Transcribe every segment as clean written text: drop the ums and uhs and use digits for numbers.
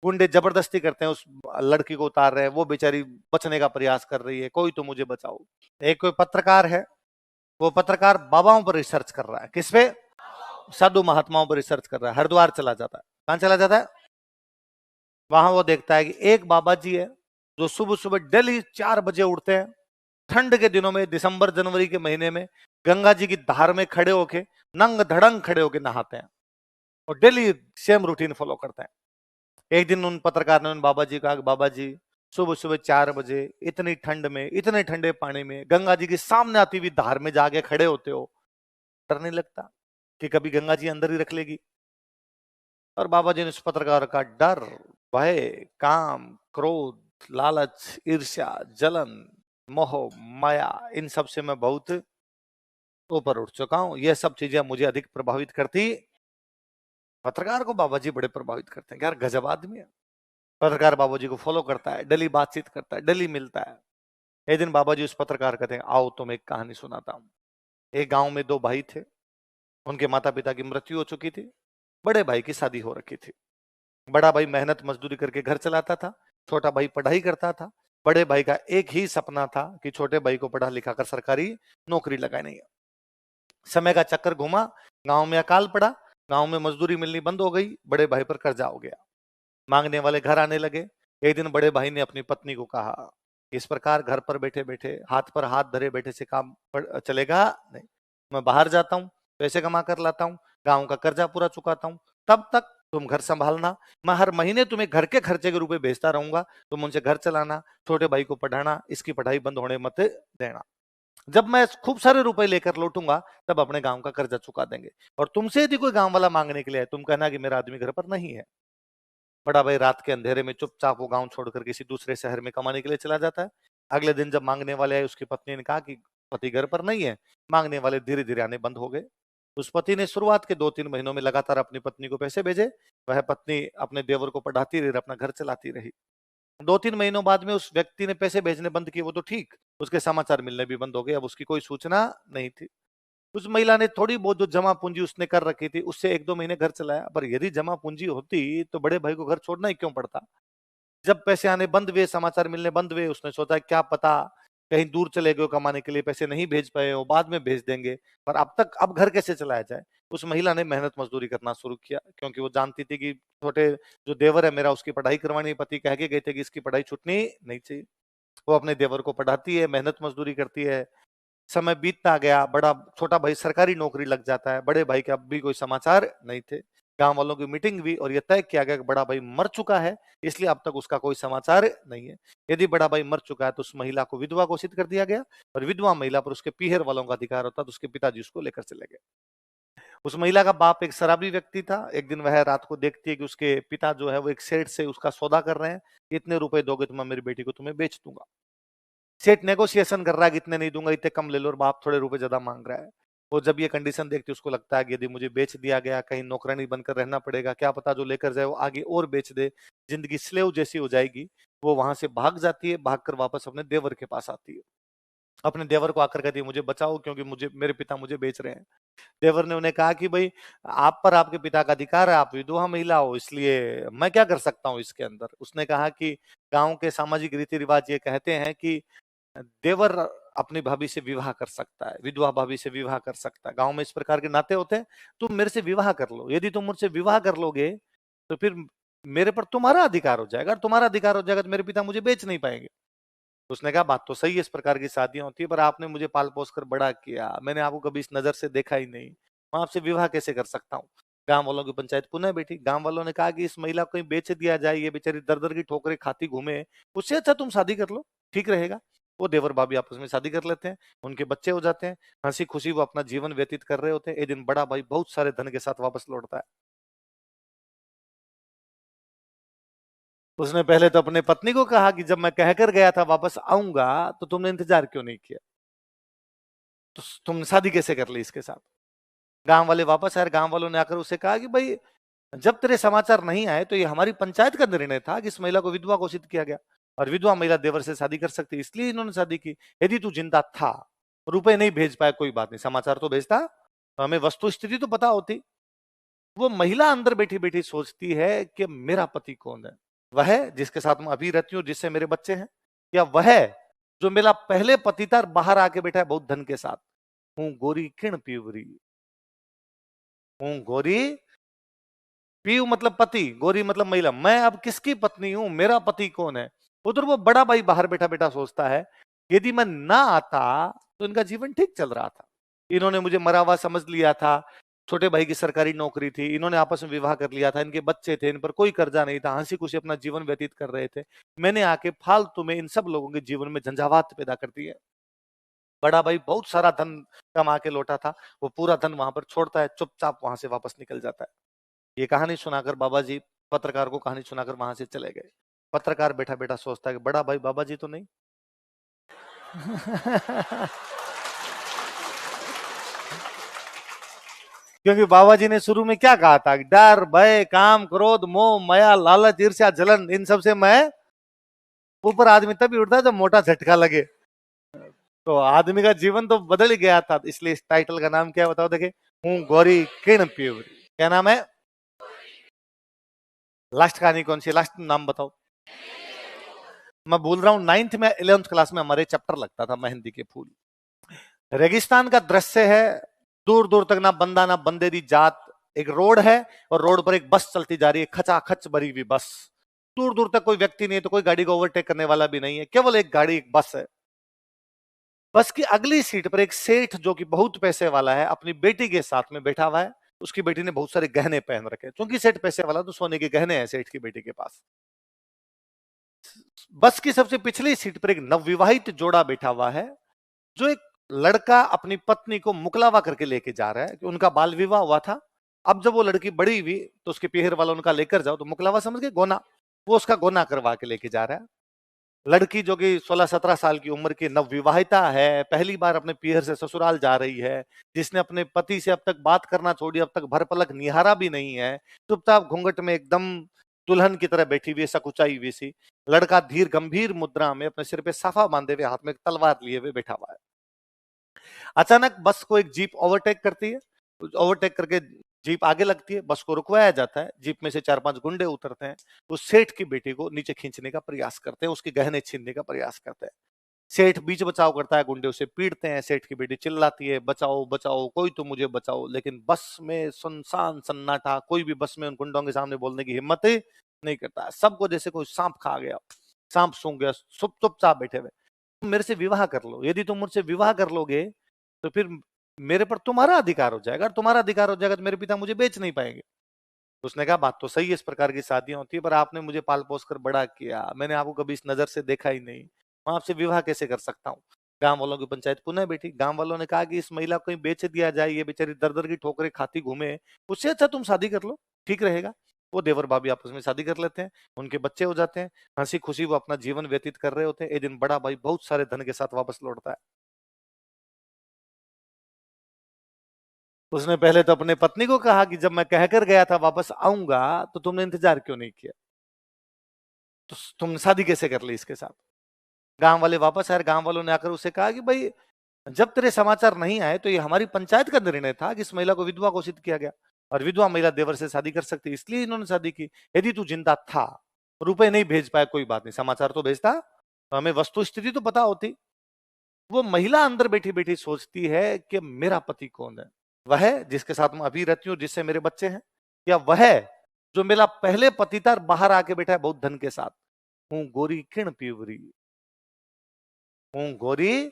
गुंडे जबरदस्ती करते हैं, उस लड़की को उतार रहे हैं, वो बेचारी बचने का प्रयास कर रही है, कोई तो मुझे बचाओ। एक कोई पत्रकार है, वो पत्रकार बाबाओं पर रिसर्च कर रहा है। किस पे? साधु महात्माओं पर रिसर्च कर रहा है। हरिद्वार चला जाता है। कहां चला जाता है? वहां वो देखता है कि एक बाबा जी है जो सुबह सुबह डेली 4 बजे उठते हैं, ठंड के दिनों में, दिसंबर जनवरी के महीने में गंगा जी की धार में खड़े होके नंग धड़ंग खड़े होके नहाते हैं और डेली सेम रूटीन फॉलो करते हैं। एक दिन उन पत्रकार ने उन बाबा जी कहा कि बाबा जी, सुबह सुबह 4 बजे इतनी ठंड में, इतने ठंडे पानी में, गंगा जी के सामने आती हुई धार में जाके खड़े होते हो, डर नहीं लगता कि कभी गंगा जी अंदर ही रख लेगी? और बाबा जी ने उस पत्रकार का डर, भय, काम, क्रोध, लालच, ईर्ष्या, जलन, मोह, माया, इन सब से मैं बहुत ऊपर उठ चुका हूं। यह सब चीजें मुझे अधिक प्रभावित करती। पत्रकार को बाबा जी बड़े प्रभावित करते हैं। यार गजब आदमी है। पत्रकार बाबा जी को फॉलो करता है, डेली बातचीत करता है, डेली मिलता है। एक दिन बाबा जी उस पत्रकार कहते हैं, आओ तुम एक कहानी सुनाता हूं। एक गांव में 2 भाई थे। उनके माता पिता की मृत्यु हो चुकी थी। बड़े भाई की शादी हो रखी थी। बड़ा भाई मेहनत मजदूरी करके घर चलाता था, छोटा भाई पढ़ाई करता था। बड़े भाई का एक ही सपना था कि छोटे भाई को पढ़ा लिखा कर सरकारी नौकरी लगानी है। समय का चक्कर घुमा, गांव में अकाल पड़ा, गांव में मजदूरी मिलनी बंद हो गई, बड़े भाई पर कर्जा हो गया, मांगने वाले घर आने लगे। एक दिन बड़े भाई ने अपनी पत्नी को कहा, इस प्रकार घर पर बैठे बैठे, हाथ पर हाथ धरे बैठे से काम चलेगा नहीं। मैं बाहर जाता हूँ, पैसे कमा कर लाता हूँ, गांव का कर्जा पूरा चुकाता हूँ, तब तक तुम घर संभालना। मैं हर महीने तुम्हें घर के खर्चे के रूप में भेजता रहूंगा, तुम उनसे घर चलाना, छोटे भाई को पढ़ाना, इसकी पढ़ाई बंद होने मत देना। जब मैं खूब सारे रुपए लेकर लौटूंगा, तब अपने गांव का कर्जा चुका देंगे। और तुमसे यदि कोई गांव वाला मांगने के लिए है, तुम कहना कि मेरा आदमी घर पर नहीं है। बड़ा भाई रात के अंधेरे में चुपचाप वो गांव छोड़कर किसी दूसरे शहर में कमाने के लिए चला जाता है। अगले दिन जब मांगने वाले आए, उसकी पत्नी ने कहा कि पति घर पर नहीं है। मांगने वाले धीरे धीरे आने बंद हो गए। उस पति ने शुरुआत के 2-3 महीनों में लगातार अपनी पत्नी को पैसे भेजे। वह पत्नी अपने देवर को पढ़ाती रही, अपना घर चलाती रही। 2-3 महीनों बाद में उस व्यक्ति ने पैसे भेजने बंद किए, वो तो ठीक, उसके समाचार मिलने भी बंद हो गए। अब उसकी कोई सूचना नहीं थी। उस महिला ने थोड़ी बहुत जो जमा पूंजी उसने कर रखी थी, उससे 1-2 महीने घर चलाया। पर यदि जमा पूंजी होती तो बड़े भाई को घर छोड़ना ही क्यों पड़ता? जब पैसे आने बंद हुए, समाचार मिलने बंद हुए, उसने सोचा क्या पता कहीं दूर चले गए कमाने के लिए, पैसे नहीं भेज पाए हो, बाद में भेज देंगे। पर अब घर कैसे चलाया जाए? उस महिला ने मेहनत मजदूरी करना शुरू किया, क्योंकि वो जानती थी कि छोटे जो देवर है मेरा, उसकी पढ़ाई करवानी, पति कह के गए थे कि इसकी पढ़ाई छूटनी नहीं चाहिए। वो अपने देवर को पढ़ाती है, मेहनत मजदूरी करती है। समय बीतता गया, छोटा भाई सरकारी नौकरी लग जाता है। बड़े भाई के अब भी कोई समाचार नहीं थे। गांव वालों की मीटिंग हुई और यह तय किया गया कि बड़ा भाई मर चुका है, इसलिए अब तक उसका कोई समाचार नहीं है। यदि बड़ा भाई मर चुका है तो उस महिला को विधवा घोषित कर दिया गया, और विधवा महिला पर उसके पीहर वालों का अधिकार होता, तो उसके पिताजी उसको लेकर चले गए। उस महिला का बाप एक शराबी व्यक्ति था। एक दिन वह रात को देखती है कि उसके पिता जो है वो एक सेठ से उसका सौदा कर रहे हैं। इतने रुपए दोगे तो मैं मेरी बेटी को तुम्हें बेच दूंगा। सेठ नेगोशिएशन कर रहा है कि इतने नहीं दूंगा, इतने कम ले लो, और बाप थोड़े रुपए ज्यादा मांग रहा है। वो जब ये कंडीशन देखती है, उसको लगता है कि यदि मुझे बेच दिया गया, कहीं नौकरानी बनकर रहना पड़ेगा, क्या पता जो लेकर जाए वो आगे और बेच दे, जिंदगी स्लेव जैसी हो जाएगी। वो वहां से भाग जाती है, भागकर वापस अपने देवर के पास आती है। अपने देवर को आकर कहती है, मुझे बचाओ, क्योंकि मेरे पिता मुझे बेच रहे हैं। देवर ने उन्हें कहा कि भाई, आप पर आपके पिता का अधिकार है, आप विधवा महिला हो, इसलिए मैं क्या कर सकता हूँ इसके अंदर। उसने कहा कि गांव के सामाजिक रीति रिवाज ये कहते हैं कि देवर अपनी भाभी से विवाह कर सकता है, विधवा भाभी से विवाह कर सकता है। गांव में इस प्रकार के नाते होते हैं। तुम मेरे से विवाह कर लो, यदि तुम मुझसे विवाह कर लोगे तो फिर मेरे पर तुम्हारा अधिकार हो जाएगा, और तुम्हारा अधिकार हो जाएगा तो मेरे पिता मुझे बेच नहीं पाएंगे। उसने कहा बात तो सही है, इस प्रकार की शादियां होती है, पर आपने मुझे पाल पोस कर बड़ा किया, मैंने आपको कभी इस नजर से देखा ही नहीं, मैं आपसे विवाह कैसे कर सकता हूँ। गांव वालों की पंचायत पुनः बैठी। गांव वालों ने कहा कि इस महिला को कहीं बेच दिया जाए, ये बेचारी दर दर की ठोकरें खाती घूमे, उससे अच्छा तुम शादी कर लो, ठीक रहेगा। वो देवर भाभी आपस में शादी कर लेते हैं, उनके बच्चे हो जाते हैं, हंसी खुशी वो अपना जीवन व्यतीत कर रहे होते हैं। एक दिन बड़ा भाई बहुत सारे धन के साथ वापस लौटता है। उसने पहले तो अपने पत्नी को कहा कि जब मैं कहकर गया था वापस आऊंगा, तो तुमने इंतजार क्यों नहीं किया, तो तुमने शादी कैसे कर ली इसके साथ। गांव वाले वापस आए, गांव वालों ने आकर उसे कहा कि भाई, जब तेरे समाचार नहीं आए तो ये हमारी पंचायत का निर्णय था कि इस महिला को विधवा घोषित किया गया, और विधवा महिला देवर से शादी कर सकती, इसलिए इन्होंने शादी की। यदि तू जिंदा था, रुपए नहीं भेज पाया, कोई बात नहीं, समाचार तो भेजता, तो हमें वस्तु स्थिति तो पता होती। वो महिला अंदर बैठी बैठी सोचती है कि मेरा पति कौन है, वह है जिसके साथ मैं अभी रहती हूँ, जिससे मेरे बच्चे हैं, या वह है जो मेरा पहले पति था और बाहर आके बैठा है बहुत धन के साथ। हूं गोरी किण पीवरी, हूं गोरी, पीव मतलब पति, गोरी मतलब महिला। मैं अब किसकी पत्नी हूं, मेरा पति कौन है? उधर वो बड़ा भाई बाहर बैठा बैठा सोचता है, यदि मैं ना आता तो इनका जीवन ठीक चल रहा था। इन्होंने मुझे मरा हुआ समझ लिया था, छोटे भाई की सरकारी नौकरी थी, इन्होंने आपस में विवाह कर लिया था, इनके बच्चे थे, इन पर कोई कर्जा नहीं था, हंसी खुशी अपना जीवन व्यतीत कर रहे थे। मैंने आके फालतू में इन सब लोगों के जीवन में झंझावात पैदा कर दी है। बड़ा भाई बहुत सारा धन कमा के लौटा था, वो पूरा धन वहां पर छोड़ता है, चुपचाप वहां से वापस निकल जाता है। ये कहानी सुनाकर बाबा जी पत्रकार को कहानी सुनाकर वहां से चले गए। पत्रकार बैठा बैठा सोचता है कि बड़ा भाई बाबा जी तो नहीं। क्योंकि बाबा जी ने शुरू में क्या कहा था, डर भय काम क्रोध मोह माया लालच ईर्ष्या जलन, इन सब से मैं ऊपर आदमी तभी उठता है जब मोटा झटका लगे। तो आदमी का जीवन तो बदल ही गया था, इसलिए इस टाइटल का नाम क्या बताओ देखे, हूं गौरी किरण प्यूरी। क्या नाम है? लास्ट कहानी कौन सी, लास्ट नाम बताओ। मैं भूल रहा हूं, 9th में 11th क्लास में हमारे चैप्टर लगता था मेहंदी के फूल। रेगिस्तान का दृश्य है, दूर दूर तक ना बंदा ना बंदे दी जात, एक रोड है और रोड पर एक बस चलती जा रही है, खचाखच भरी हुई बस। दूर दूर तक कोई व्यक्ति नहीं है, तो कोई गाड़ी को ओवरटेक करने वाला भी नहीं है, केवल एक गाड़ी एक बस है। बस की अगली सीट पर एक सेठ जो कि बहुत पैसे वाला है अपनी बेटी के साथ में बैठा हुआ है। उसकी बेटी ने बहुत सारे गहने पहन रखे, क्योंकि सेठ पैसे वाला तो सोने के गहने हैं सेठ की बेटी के पास। बस की सबसे पिछली सीट पर एक नवविवाहित जोड़ा बैठा हुआ है, जो एक लड़का अपनी पत्नी को मुकलावा करके लेके जा रहा है कि उनका बाल विवाह हुआ था। अब जब वो लड़की बड़ी हुई तो उसके पीहर वाला उनका लेकर जाओ, तो मुकलावा समझ के गोना, वो उसका गोना करवा के लेके जा रहा है। लड़की जो कि 16-17 साल की उम्र की नवविवाहिता है, पहली बार अपने पीहर से ससुराल जा रही है, जिसने अपने पति से अब तक बात करना छोड़ी, अब तक भर पलक निहारा भी नहीं है, चुपचाप घूंघट में एकदम दुल्हन की तरह बैठी हुई है, सकुचाई हुई सी। लड़का धीर गंभीर मुद्रा में अपने सिर पे साफा बांधे हुए हाथ में एक तलवार लिए हुए बैठा हुआ है। अचानक बस को एक जीप ओवरटेक करती है, ओवरटेक करके जीप आगे लगती है, बस को रुकवाया जाता है, जीप में से 4-5 गुंडे उतरते हैं, उस सेठ की बेटी को नीचे खींचने का प्रयास करते हैं, उसके गहने छीनने का प्रयास करते हैं। सेठ बीच बचाव करता है, गुंडे उसे पीटते हैं, सेठ की बेटी चिल्लाती है, बचाओ बचाओ कोई तो मुझे बचाओ, लेकिन बस में सुनसान सन्नाटा, कोई भी बस में उन गुंडों के सामने बोलने की हिम्मत ही नहीं करता है। सबको जैसे कोई सांप खा गया, सांप सूंघ गया, चुपचाप बैठे हुए। तुम मेरे से विवाह कर लो, यदि तुम मुझसे विवाह कर लोगे तो फिर मेरे पर तुम्हारा अधिकार हो जाएगा, और तुम्हारा अधिकार हो जाएगा तो मेरे पिता मुझे बेच नहीं पाएंगे। उसने कहा बात तो सही है, इस प्रकार की शादियां होती है, पर आपने मुझे पाल पोस कर बड़ा किया, मैंने आपको कभी इस नजर से देखा ही नहीं, मैं आपसे विवाह कैसे कर सकता हूँ? गांव वालों की पंचायत पुनः बैठी, गांव वालों ने कहा कि इस महिला को कहीं बेच दिया जाए, ये बेचारी दर दर की ठोकरें खाती घूमे, उससे अच्छा तुम शादी कर लो, ठीक रहेगा। वो देवर भाभी आपस में शादी कर लेते हैं, उनके बच्चे हो जाते हैं, हंसी खुशी वो अपना जीवन व्यतीत कर रहे होते हैं। एक दिन बड़ा भाई बहुत सारे धन के साथ वापस लौटता है। उसने पहले तो अपने पत्नी को कहा कि जब मैं कहकर गया था वापस आऊंगा तो तुमने इंतजार क्यों नहीं किया, तो तुमने शादी कैसे कर ली इसके साथ? गांव वाले वापस आए, गांव वालों ने आकर उसे कहा कि भाई जब तेरे समाचार नहीं आए तो ये हमारी पंचायत का निर्णय था कि इस महिला को विधवा घोषित किया गया, और विधवा महिला देवर से शादी कर सकती, इसलिए इन्होंने शादी की। यदि तू जिंदा था, रुपए नहीं भेज पाया कोई बात नहीं, समाचार तो भेजता तो हमें वस्तु स्थिति तो पता होती। वो महिला अंदर बैठी बैठी सोचती है कि मेरा पति कौन है। वह है जिसके साथ मैं अभी रहती हूँ, जिससे मेरे बच्चे हैं, या वह है जो मेरा पहले पति था और बाहर आके बैठा है बहुत धन के साथ। हूं गोरी किण पीवरी, हूं गोरी,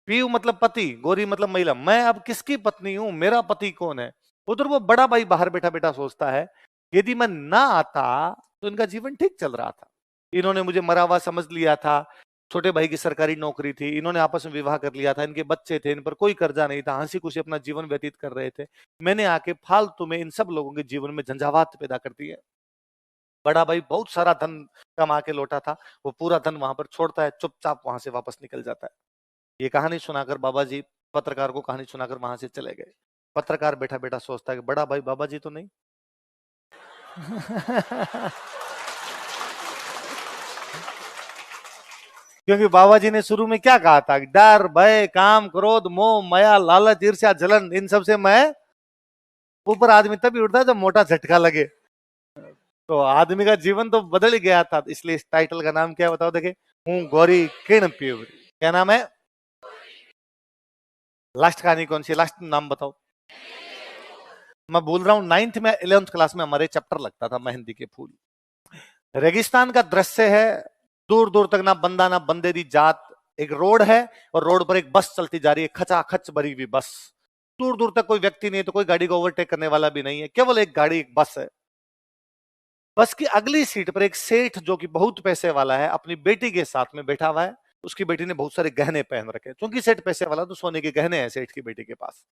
पीव मतलब पति, गोरी मतलब महिला। मैं अब किसकी पत्नी हूं, मेरा पति कौन है? उधर वो बड़ा भाई बाहर बैठा बैठा सोचता है, यदि मैं ना आता तो इनका जीवन ठीक चल रहा था। इन्होंने मुझे मरा हुआ समझ लिया था, छोटे भाई की सरकारी नौकरी थी, इन्होंने आपस में विवाह कर लिया था, इनके बच्चे थे, इन पर कोई कर्जा नहीं था, हंसी खुशी अपना जीवन व्यतीत कर रहे थे। मैंने आके फालतू में इन सब लोगों के जीवन में झंझावात पैदा कर दी है। बड़ा भाई बहुत सारा धन कमा के लौटा था, वो पूरा धन वहां पर छोड़ता है, चुपचाप वहां से वापस निकल जाता है। ये कहानी सुनाकर बाबा जी पत्रकार को कहानी सुनाकर वहां से चले गए। पत्रकार बैठा बैठा सोचता है कि बड़ा भाई बाबा जी तो नहीं। क्योंकि बाबा जी ने शुरू में क्या कहा था, डर भय काम क्रोध मोह माया लालच ईर्ष्या जलन, इन सब से मैं ऊपर आदमी तभी उठता है जब मोटा झटका लगे। तो आदमी का जीवन तो बदल ही गया था, इसलिए इस टाइटल का नाम क्या है बताओ देखे, हूँ गौरी किरण प्योरी। क्या नाम है? लास्ट कहानी कौन सी, लास्ट नाम बताओ। मैं बोल रहा हूँ 9th में 11th क्लास में हमारे चैप्टर लगता था मेहंदी के फूल। रेगिस्तान का दृश्य है, दूर दूर तक ना बंदा ना बंदे दी जात, एक रोड है और रोड पर एक बस चलती जा रही है, खचाखच भरी हुई बस। दूर दूर तक कोई व्यक्ति नहीं है, तो कोई गाड़ी को ओवरटेक करने वाला भी नहीं है, केवल एक गाड़ी एक बस है। बस की अगली सीट पर एक सेठ जो कि बहुत पैसे वाला है अपनी बेटी के साथ में बैठा हुआ है। उसकी बेटी ने बहुत सारे गहने पहन रखे हैं, क्योंकि सेठ पैसे वाला तो सोने के गहने हैं सेठ की बेटी के पास।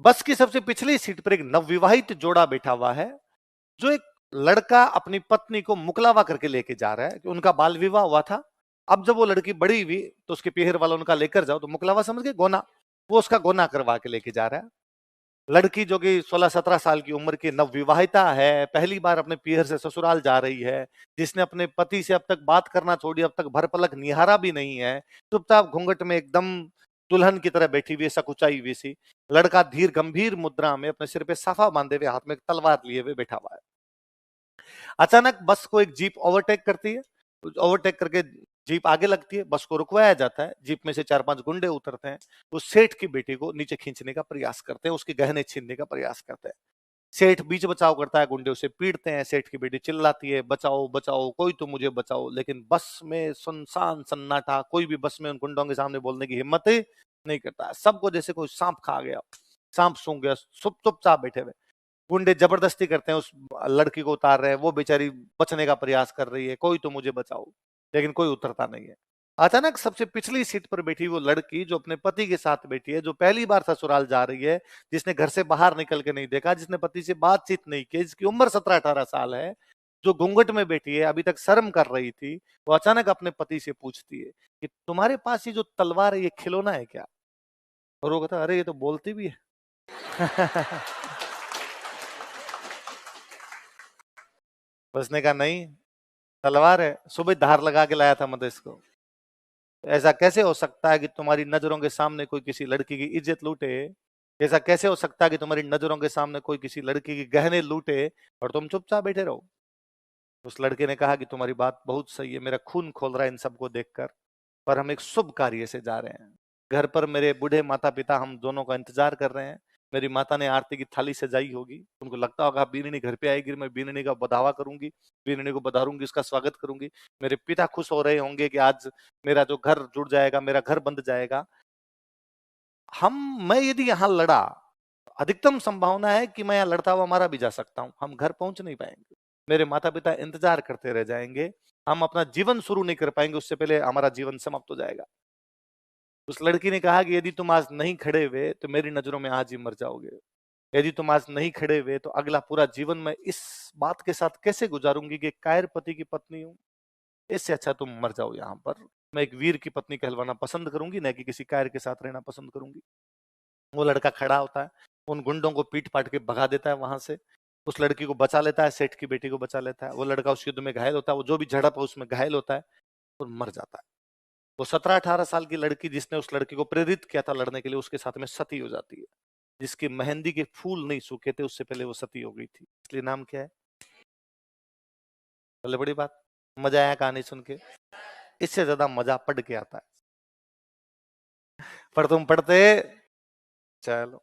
बस की सबसे पिछली सीट पर एक नवविवाहित जोड़ा बैठा हुआ है, जो एक लड़का अपनी पत्नी को मुकलावा करके लेके जा रहा है कि उनका बाल विवाह हुआ था। अब जब वो लड़की बड़ी हुई तो उसके पीहर वाला उनका लेकर जाओ, तो मुकलावा समझ के गोना, वो उसका गोना करवा के लेके जा रहा है। लड़की जो कि 16-17 साल की उम्र की नवविवाहिता है, पहली बार अपने पीहर से ससुराल जा रही है, जिसने अपने पति से अब तक बात करना छोड़ी, अब तक भर पलक निहारा भी नहीं है, चुपचाप घूंघट में एकदम दुल्हन की तरह बैठी हुई, सकुचाई हुई सी। लड़का धीर गंभीर मुद्रा में अपने सिर पे साफा बांधे हुए, हाथ में एक तलवार लिए हुए बैठा हुआ है। अचानक बस को एक जीप ओवरटेक करती है, ओवरटेक करके जीप आगे लगती है, बस को रुकवाया जाता है, जीप में से 4-5 गुंडे उतरते हैं, उस सेठ की बेटी को नीचे खींचने का प्रयास करते हैं, उसके गहने छीनने का प्रयास करते हैं। सेठ बीच बचाव करता है, गुंडे उसे पीटते हैं, सेठ की बेटी चिल्लाती है बचाओ बचाओ कोई तो मुझे बचाओ, लेकिन बस में सुनसान सन्नाटा, कोई भी बस में उन गुंडों के सामने बोलने की हिम्मत ही नहीं करता है। सबको जैसे कोई सांप खा गया, सांप सूंघ गया, चुपचाप बैठे हुए। गुंडे जबरदस्ती करते हैं, उस लड़की को उतार रहे हैं, वो बेचारी बचने का प्रयास कर रही है, कोई तो मुझे बचाओ, लेकिन कोई उतरता नहीं है। अचानक सबसे पिछली सीट पर बैठी वो लड़की जो अपने पति के साथ बैठी है, जो पहली बार ससुराल जा रही है, जिसने घर से बाहर निकल के नहीं देखा, जिसने पति से बातचीत नहीं की, जिसकी उम्र 17-18 साल है, जो घूंघट में बैठी है, अभी तक शर्म कर रही थी, वो अचानक अपने पति से पूछती है कि तुम्हारे पास ये जो तलवार है ये खिलौना है क्या? और वो कहता अरे ये तो बोलती भी है। उसने कहा नहीं, तलवार है, सुबह धार लगा के लाया था मैं तो इसको। ऐसा कैसे हो सकता है कि तुम्हारी नजरों के सामने कोई किसी लड़की की इज्जत लूटे? ऐसा कैसे हो सकता है कि तुम्हारी नजरों के सामने कोई किसी लड़की की गहने लूटे और तुम चुपचाप बैठे रहो? उस लड़के ने कहा कि तुम्हारी बात बहुत सही है, मेरा खून खोल रहा है इन सबको देखकर, पर हम एक शुभ कार्य से जा रहे हैं। घर पर मेरे बूढ़े माता पिता हम दोनों का इंतजार कर रहे हैं। मेरी माता ने आरती की थाली सजाई होगी, उनको लगता होगा बीननी घर पे आएगी, मैं बीननी का बधावा करूंगी, बीननी को बधारूंगी, उसका स्वागत करूंगी। मेरे पिता खुश हो रहे होंगे कि आज मेरा जो घर जुड़ जाएगा, मेरा घर बंध जाएगा। हम मैं यदि यहाँ लड़ा, अधिकतम संभावना है कि मैं यहाँ लड़ता हुआ मारा भी जा सकता हूँ, हम घर पहुंच नहीं पाएंगे, मेरे माता पिता इंतजार करते रह जाएंगे, हम अपना जीवन शुरू नहीं कर पाएंगे, उससे पहले हमारा जीवन समाप्त हो जाएगा। उस लड़की ने कहा कि यदि तुम आज नहीं खड़े हुए तो मेरी नजरों में आज ही मर जाओगे। यदि तुम आज नहीं खड़े हुए तो अगला पूरा जीवन मैं इस बात के साथ कैसे गुजारूंगी कि कायर पति की पत्नी हूं। इससे अच्छा तुम मर जाओ यहाँ पर। मैं एक वीर की पत्नी कहलवाना पसंद करूंगी, न कि किसी कायर के साथ रहना पसंद करूंगी। वो लड़का खड़ा होता है, उन गुंडों को पीट पाट के भगा देता है वहां से, उस लड़की को बचा लेता है, सेठ की बेटी को बचा लेता है। वो लड़का उस युद्ध में घायल होता है, वो जो भी झड़प है उसमें घायल होता है और मर जाता है। वो 17-18 साल की लड़की जिसने उस लड़की को प्रेरित किया था लड़ने के लिए, उसके साथ में सती हो जाती है। जिसकी मेहंदी के फूल नहीं सूखे थे उससे पहले वो सती हो गई थी, इसलिए नाम क्या है? बोले बड़ी बात, मजा आया कहानी सुन के? इससे ज्यादा मजा पढ़ के आता है, पर तुम पढ़ते चलो।